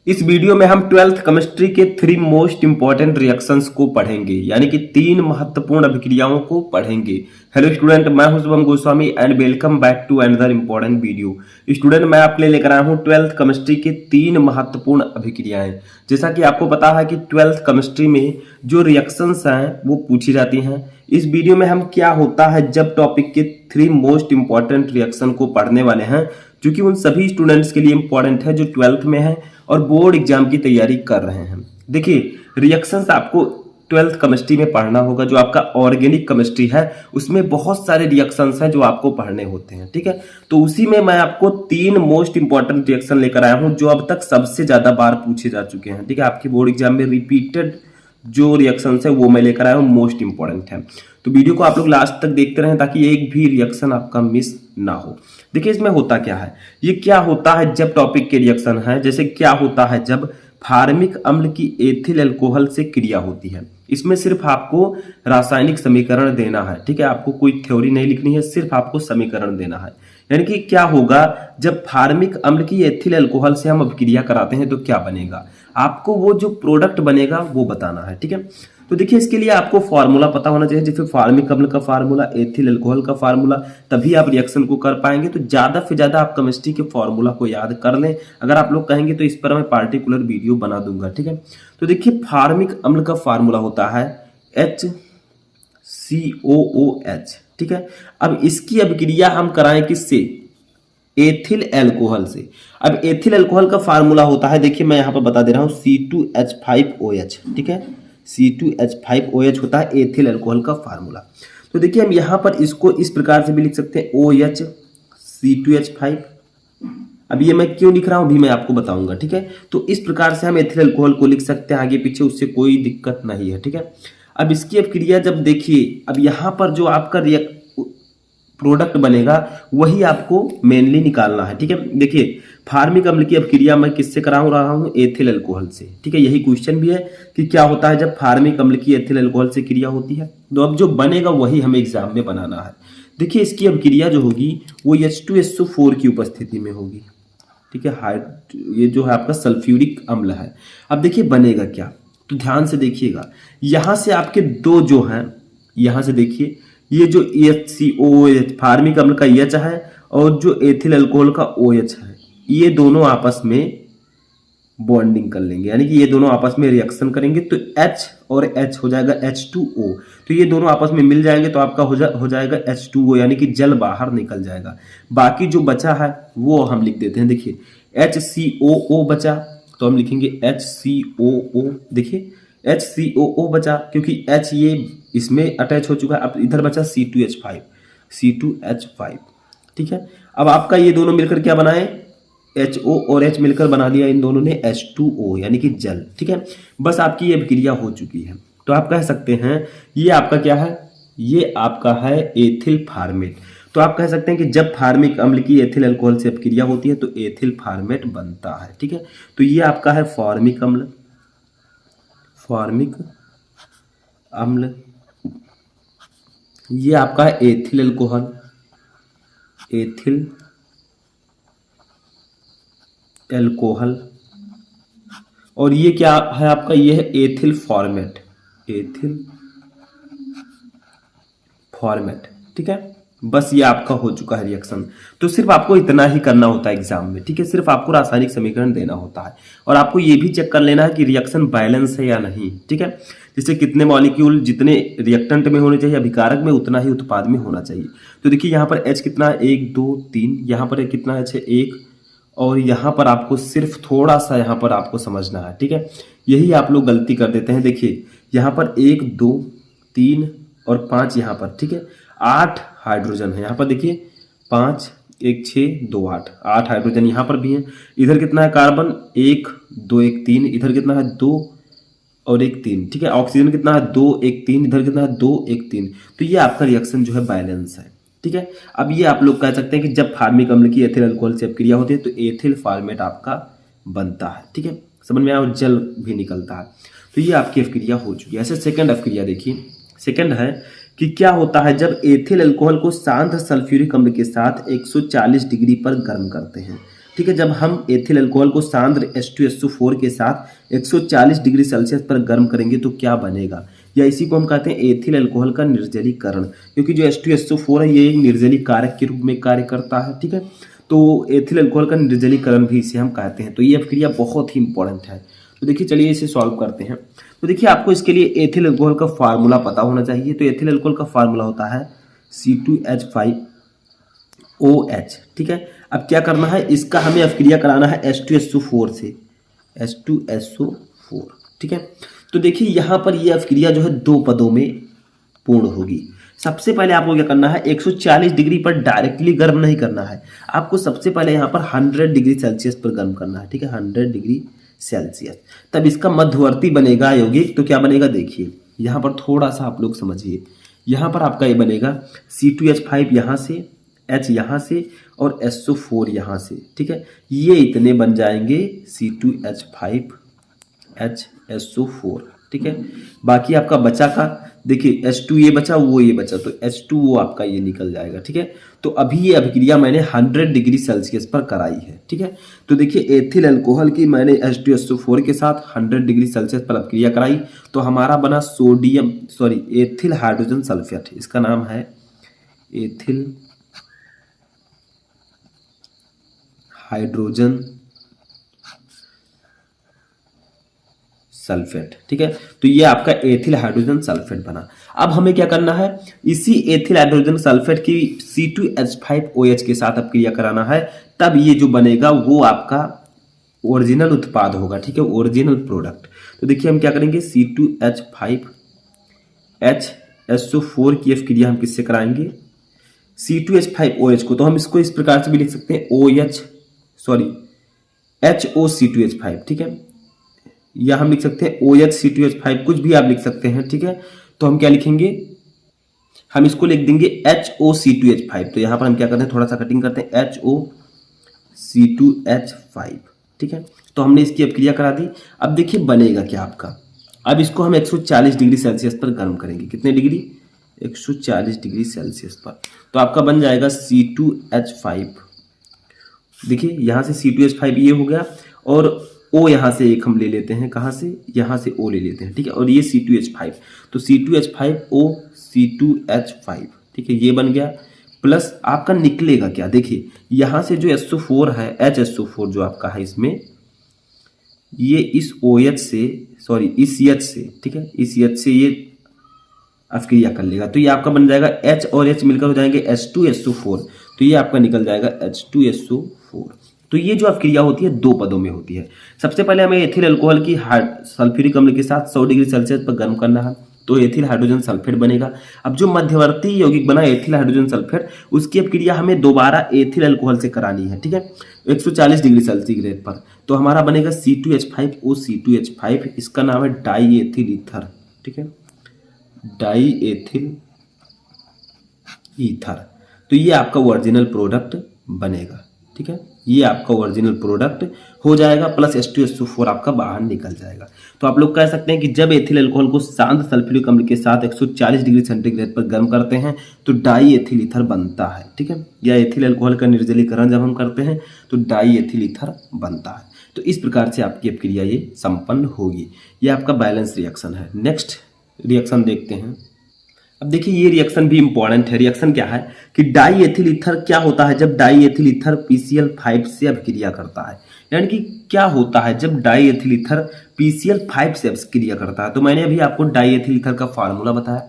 इस वीडियो में हम 12th केमिस्ट्री के 3 मोस्ट इंपॉर्टेंट रिएक्शंस को पढ़ेंगे, यानी कि 3 महत्वपूर्ण अभिक्रियाओं को पढ़ेंगे। हेलो स्टूडेंट, मैं हूं Shubham Goswami and welcome back to another important video. Student, मैं आपके लिए लेकर आया हूं 12th केमिस्ट्री के 3 महत्वपूर्ण अभिक्रियाएं। जैसा कि आपको पता है कि 12th केमिस्ट्री में जो रिएक्शंस हैं वो पूछी जाती हैं। इस वीडियो में हम क्या होता है जब टॉपिक के 3 मोस्ट इंपॉर्टेंट रिएक्शन को पढ़ने वाले हैं, जो कि उन सभी स्टूडेंट्स के लिए इंपॉर्टेंट है जो 12th में है और बोर्ड एग्जाम की तैयारी कर रहे हैं। देखिए, रिएक्शंस आपको 12th केमिस्ट्री में पढ़ना होगा। जो आपका ऑर्गेनिक केमिस्ट्री है उसमें बहुत सारे रिएक्शंस हैं जो आपको पढ़ने होते हैं, ठीक है। तो उसी में मैं आपको 3 मोस्ट इंपॉर्टेंट रिएक्शन लेकर आया हूं जो अब तक सबसे ज्यादा बार पूछे जा चुके हैं, ठीक है। आपके बोर्ड एग्जाम में रिपीटेड जो रिएक्शन है वो मैं लेकर आया हूँ, मोस्ट इंपॉर्टेंट है। तो वीडियो को आप लोग लास्ट तक देखते रहें ताकि एक भी रिएक्शन आपका मिस ना हो। देखिए, इसमें होता क्या है, ये क्या होता है जब टॉपिक के रिएक्शन है। जैसे क्या होता है जब फार्मिक अम्ल की एथिल अल्कोहल से क्रिया होती है। इसमें सिर्फ आपको रासायनिक समीकरण देना है, ठीक है। आपको कोई थ्योरी नहीं लिखनी है, सिर्फ आपको समीकरण देना है। यानी कि क्या होगा जब फार्मिक अम्ल की एथिल अल्कोहल से हम अभिक्रिया कराते हैं तो क्या बनेगा, आपको वो जो प्रोडक्ट बनेगा वो बताना है, ठीक है। तो देखिए, इसके लिए आपको फार्मूला पता होना चाहिए, जैसे फार्मिक अम्ल का फार्मूला, एथिल अल्कोहल का फार्मूला, तभी आप रिएक्शन को कर पाएंगे। तो ज्यादा से ज्यादा आप केमिस्ट्री के फार्मूला को याद कर लें। अगर आप लोग कहेंगे तो इस पर मैं पार्टिकुलर वीडियो बना दूंगा, ठीक है। तो देखिए, फार्मिक अम्ल का फार्मूला होता है HCOOH, ठीक है। अब इसकी अभिक्रिया हम कराएं किससे, एथिल अल्कोहल से। अब एथिल अल्कोहल का फार्मूला होता है, देखिए मैं यहां पर बता दे रहा हूं, C2H5OH, ठीक है। C2H5OH होता है एथिल अल्कोहल का फार्मूला। तो देखिए, हम यहां पर इसको इस प्रकार से भी लिख सकते हैं, OH C2H5। अब ये मैं क्यों लिख रहा हूं भी मैं आपको बताऊंगा, ठीक है। तो इस प्रकार से हम एथिल अल्कोहल को लिख सकते हैं, आगे पीछे उससे कोई दिक्कत नहीं है, ठीक है। अब इसकी अभिक्रिया जब देखिए, अब यहां पर जो आपका प्रोडक्ट बनेगा वही आपको मेनली निकालना है, ठीक है। देखिए, फार्मिक अम्ल की अभिक्रिया मैं किससे करा रहा हूं, एथिल अल्कोहल से, ठीक है। यही क्वेश्चन भी है कि क्या होता है जब फार्मिक अम्ल की एथिल अल्कोहल से क्रिया होती है। तो अब जो बनेगा वही हमें एग्जाम में बनाना है। देखिए, इसकी अभिक्रिया जो होगी वो H2SO4 की उपस्थिति में होगी, ठीक है। ये जो है आपका सल्फ्यूरिक अम्ल है। अब देखिए बनेगा क्या, तो ध्यान से देखिएगा, यहां से आपके दो जो हैं, यहां से देखिए, ये जो HCOOH फार्मिक अम्ल का H है और जो एथिल अल्कोहल का OH है, ये दोनों आपस में बॉन्डिंग कर लेंगे, यानी कि ये दोनों आपस में रिएक्शन करेंगे तो H और H हो जाएगा H2O। तो ये दोनों आपस में मिल जाएंगे तो आपका हो जाएगा H2O, यानी कि जल बाहर निकल जाएगा। बाकी जो बचा है वो हम लिख देते हैं। देखिए, HCOO बचा तो हम लिखेंगे HCOO। देखिए, HCOO बचा क्योंकि H ये इसमें अटैच हो चुका है। अब इधर बचा C2H5, ठीक है। अब आपका ये दोनों मिलकर क्या बनाए, HO और H मिलकर बना दिया इन दोनों ने H2O, यानी कि जल, ठीक है। बस आपकी ये अभिक्रिया हो चुकी है। तो आप कह सकते हैं ये आपका क्या है, ये आपका है एथिल फार्मेट। तो आप कह सकते हैं कि जब फार्मिक अम्ल की एथिल अल्कोहल से अभिक्रिया होती है तो एथिल फार्मेट बनता है, ठीक है। तो ये आपका है फार्मिक अम्ल, फार्मिक अम्ल। ये आपका है एथिल अल्कोहल, एथिल अल्कोहल। और ये क्या है आपका, ये है एथिल फॉर्मेट, एथिल फॉर्मेट, ठीक है। बस ये आपका हो चुका है रिएक्शन। तो सिर्फ आपको इतना ही करना होता है एग्जाम में, ठीक है। सिर्फ आपको रासायनिक समीकरण देना होता है और आपको ये भी चेक कर लेना है कि रिएक्शन बैलेंस है या नहीं, ठीक है। जैसे कितने मॉलिक्यूल जितने रिएक्टेंट में होने चाहिए अभिकारक में उतना ही उत्पाद में होना चाहिए। तो देखिए, यहाँ पर H कितना है, 1 2 3, यहाँ पर कितना H है, 1, और यहाँ पर आपको सिर्फ थोड़ा सा यहाँ पर आपको समझना है, ठीक है। यही आप लोग गलती कर देते हैं। देखिए, यहाँ पर 1 2 3 और 5 यहाँ पर, ठीक है। 8 हाइड्रोजन है यहाँ पर, देखिए 5 1 6 2 8 हाइड्रोजन यहाँ पर भी है। इधर कितना है कार्बन, 1 2 1 3, इधर कितना है 2 और 1 3, ठीक है। ऑक्सीजन कितना है 2 1 3, इधर कितना है 2 1 3। तो ये आपका रिएक्शन जो है बैलेंस है, ठीक है। अब ये आप लोग कह सकते हैं कि जब फार्मिक अम्ल की एथिल अल्कोहल से अभिक्रिया होती है तो एथिल फॉर्मेट आपका बनता है, ठीक है। समझ में आया, और जल भी निकलता है। तो ये आपकी अभिक्रिया हो चुकी है। ऐसे सेकंड अभिक्रिया देखिए, सेकंड है कि क्या होता है जब एथिल अल्कोहल को शांत सल्फ्यूरिक अम्ल के साथ 140 डिग्री पर गर्म करते हैं। ठीक है। जब हम एथिल अल्कोहल को सांद्र H2SO4 के साथ 140 डिग्री सेल्सियस पर गर्म करेंगे तो क्या बनेगा, या इसी को हम कहते हैं एथिल अल्कोहल का निर्जलीकरण, क्योंकि जो H2SO4 है ये एक निर्जली कारक के रूप में कार्य करता है। ठीक है, तो एथिल अल्कोहल का निर्जलीकरण भी इसे हम कहते हैं। तो ये अभिक्रिया बहुत ही इंपॉर्टेंट है। तो देखिए चलिए इसे सॉल्व करते हैं। तो देखिए आपको इसके लिए एथिल अल्कोहल का फार्मूला पता होना चाहिए। तो एथिल अल्कोहल का फार्मूला होता है C2H5OH। ठीक है, अब क्या करना है, इसका हमें अभिक्रिया कराना है H2SO4 से, H2SO4। ठीक है, तो देखिए यहाँ पर यह अभिक्रिया जो है दो पदों में पूर्ण होगी। सबसे पहले आपको क्या करना है, 140 डिग्री पर डायरेक्टली गर्म नहीं करना है, आपको सबसे पहले यहाँ पर 100 डिग्री सेल्सियस पर गर्म करना है। ठीक है, 100 डिग्री सेल्सियस, तब इसका मध्यवर्ती बनेगा यौगिक। तो क्या बनेगा, देखिए यहाँ पर थोड़ा सा आप लोग समझिए। यहाँ पर आपका ये बनेगा C2H5 यहाँ से, H यहाँ से और SO4 यहाँ से। ठीक है, ये इतने बन जाएंगे C2H5HSO4। ठीक है, बाकी आपका बचा का देखिए H2 ये बचा, वो ये बचा, तो H2 वो आपका ये निकल जाएगा। ठीक है, तो अभी ये अभिक्रिया मैंने 100 डिग्री सेल्सियस पर कराई है। ठीक है, तो देखिए एथिल अल्कोहल की मैंने H2SO4 के साथ 100 डिग्री सेल्सियस पर अभिक्रिया कराई, तो हमारा बना एथिल हाइड्रोजन सल्फेट। इसका नाम है एथिल हाइड्रोजन सल्फेट। ठीक है, तो ये आपका एथिल हाइड्रोजन सल्फेट बना। अब हमें क्या करना है, इसी एथिल हाइड्रोजन सल्फेट की C2H5OH के साथ अभिक्रिया कराना है, तब ये जो बनेगा वो आपका ओरिजिनल उत्पाद होगा। ठीक है, ओरिजिनल प्रोडक्ट। तो देखिए हम क्या करेंगे, C2H5HSO4 की अभिक्रिया हम किससे कराएंगे, C2H5OH को। तो हम इसको इस प्रकार से भी लिख सकते हैं HOC2H5। ठीक है, या हम लिख सकते हैं OHC2H5, कुछ भी आप लिख सकते हैं। ठीक है, तो हम क्या लिखेंगे, हम इसको लिख देंगे HOC2H5। तो यहां पर हम क्या करते हैं, थोड़ा सा कटिंग करते हैं, HOC2H5। ठीक है, तो हमने इसकी अभिक्रिया करा दी। अब देखिए बनेगा क्या आपका, अब इसको हम 140 डिग्री सेल्सियस पर गर्म करेंगे। कितने डिग्री, 140 डिग्री सेल्सियस पर। तो आपका बन जाएगा C2H5। देखिए यहाँ से C2H5 ये हो गया, और O यहाँ से एक हम ले लेते हैं, कहाँ से, यहाँ से O ले लेते हैं। ठीक है, और ये C2H5, तो C2H5O C2H5। ठीक है, ये बन गया, प्लस आपका निकलेगा क्या, देखिए यहाँ से जो SO4 है, HSO4 जो आपका है, इसमें ये इस OH से, इस H से, ठीक है, इस H से ये अभिक्रिया कर लेगा। तो ये आपका बन जाएगा H और H मिलकर हो जाएंगे H2SO4। तो ये आपका निकल जाएगा H2SO4। तो ये जो अभिक्रिया होती है दो पदों में होती है। सबसे पहले हमें एथिल अल्कोहल की सल्फ्यूरिक अम्ल के साथ 100 डिग्री सेल्सियस पर गर्म करना है, तो एथिल हाइड्रोजन सल्फेट बनेगा। अब जो मध्यवर्ती यौगिक बना एथिल हाइड्रोजन सल्फेट, उसकी अभिक्रिया हमें दोबारा एथिल अल्कोहल से करानी है। ठीक है, 140 डिग्री सेल्सियस पर। तो हमारा बनेगा C2H5O C2H5। इसका नाम है डाई एथिल ईथर। ठीक है, डाई एथिल ईथर। तो ये आपका ओरिजिनल प्रोडक्ट बनेगा। ठीक है, ये आपका ओरिजिनल प्रोडक्ट हो जाएगा, प्लस H2SO4 आपका बाहर निकल जाएगा। तो आप लोग कह सकते हैं कि जब एथिल अल्कोहल को शांत सल्फ्यूरिक अम्ल के साथ 140 डिग्री सेंटीग्रेड पर गर्म करते हैं तो डाई एथिल ईथर बनता है। ठीक है, या एथिल अल्कोहल का निर्जलीकरण जब हम करते हैं तो डाई एथिल ईथर बनता है। तो इस प्रकार से आपकी अभिक्रिया ये संपन्न होगी। ये आपका बैलेंस रिएक्शन है। नेक्स्ट रिएक्शन देखते हैं। अब देखिए ये रिएक्शन भी इंपॉर्टेंट है। रिएक्शन क्या है कि डाई एथिल ईथर क्या होता है जब डाई एथिल ईथर PCl5 से अभिक्रिया करता है, यानी कि क्या होता है जब डाई एथिल ईथर PCl5 से अभिक्रिया करता है। तो मैंने अभी आपको डाई एथिल ईथर का फार्मूला बताया,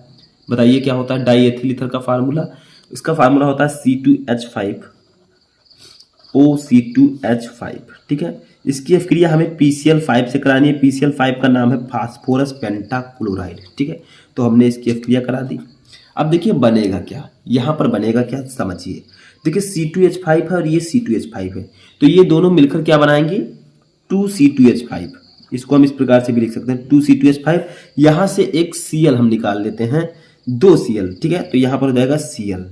बताइए क्या होता है डाई एथिल ईथर का फार्मूला। इसका फार्मूला होता है C2H5O C2H5। ठीक है, इसकी अभिक्रिया हमें PCl5 से करानी है। PCl5 का नाम है फास्फोरस पेंटाक्लोराइड। ठीक है, तो हमने इसकी अभिक्रिया करा दी। अब देखिए बनेगा क्या, यहाँ पर बनेगा क्या समझिए। देखिए C2H5 है और ये C2H5 है, तो ये दोनों मिलकर क्या बनाएंगे 2C2H5। इसको हम इस प्रकार से भी लिख सकते हैं 2C2H5। यहाँ से एक Cl हम निकाल लेते हैं, 2 Cl। ठीक है, तो यहाँ पर हो जाएगा Cl,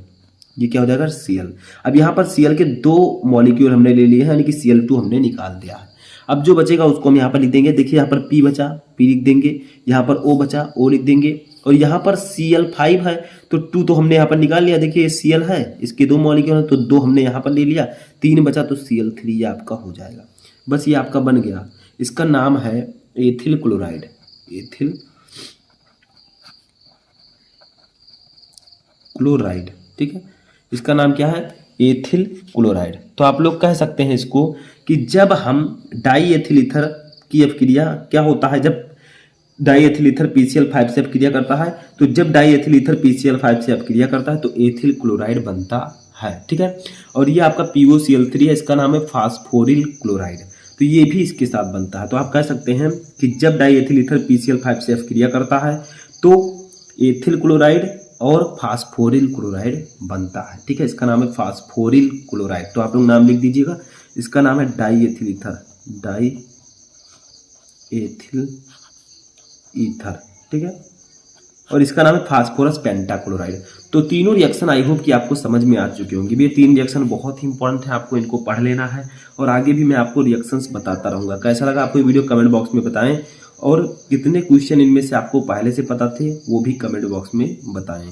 ये क्या हो जाएगा Cl। अब यहाँ पर Cl के 2 मॉलिक्यूल हमने ले लिए हैं, यानी कि Cl2 हमने निकाल दिया है। अब जो बचेगा उसको हम यहाँ पर लिख देंगे। देखिए यहाँ पर P बचा, P लिख देंगे, यहाँ पर O बचा, O लिख देंगे, और यहाँ पर Cl5 है तो 2 तो हमने यहाँ पर निकाल लिया। देखिए Cl है, इसके 2 मॉलिक्यूल हैं तो 2 हमने यहाँ पर ले लिया, 3 बचा तो Cl3 ये आपका हो जाएगा। बस ये आपका बन गया। इसका नाम है एथिल क्लोराइड। एथिल क्लोराइड, ठीक है, इसका नाम क्या है? Ethyl chloride. तो आप लोग कह सकते हैं इसको कि जब हम डाई एथिल ईथर की अपक्रिया क्या होता है, जब डाई एथिल ईथर PCl5 से अपक्रिया करता है, तो जब डाई एथिल ईथर PCl5 से अपक्रिया करता है तो एथिल क्लोराइड बनता है, ठीक है। और ये आपका POCl3 है, इसका नाम है फास्फोरिल क्लोराइड, तो ये भी इसके साथ बनता है। तो आप कह सकते हैं कि जब डाई एथिल ईथर PCl5 से अपक्रिया करता है तो एथिल क्लोराइड और फास्फोरिल क्लोराइड बनता है, ठीक है। इसका नाम है फास्फोरिल क्लोराइड। तो आप लोग नाम लिख दीजिएगा, इसका नाम है die ethyl ether, die ethyl ether, ठीक है। और इसका नाम है फास्फोरस पेंटाक्लोराइड। तो तीनों रिएक्शन आई होप कि आपको समझ में आ चुके होंगे। ये 3 रिएक्शन बहुत ही इंपॉर्टेंट है, आपको इनको पढ़ लेना है और आगे भी मैं आपको रिएक्शंस बताता रहूंगा। कैसा लगा आपको वीडियो कमेंट बॉक्स में बताएं, और कितने क्वेश्चन इनमें से आपको पहले से पता थे वो भी कमेंट बॉक्स में बताएं।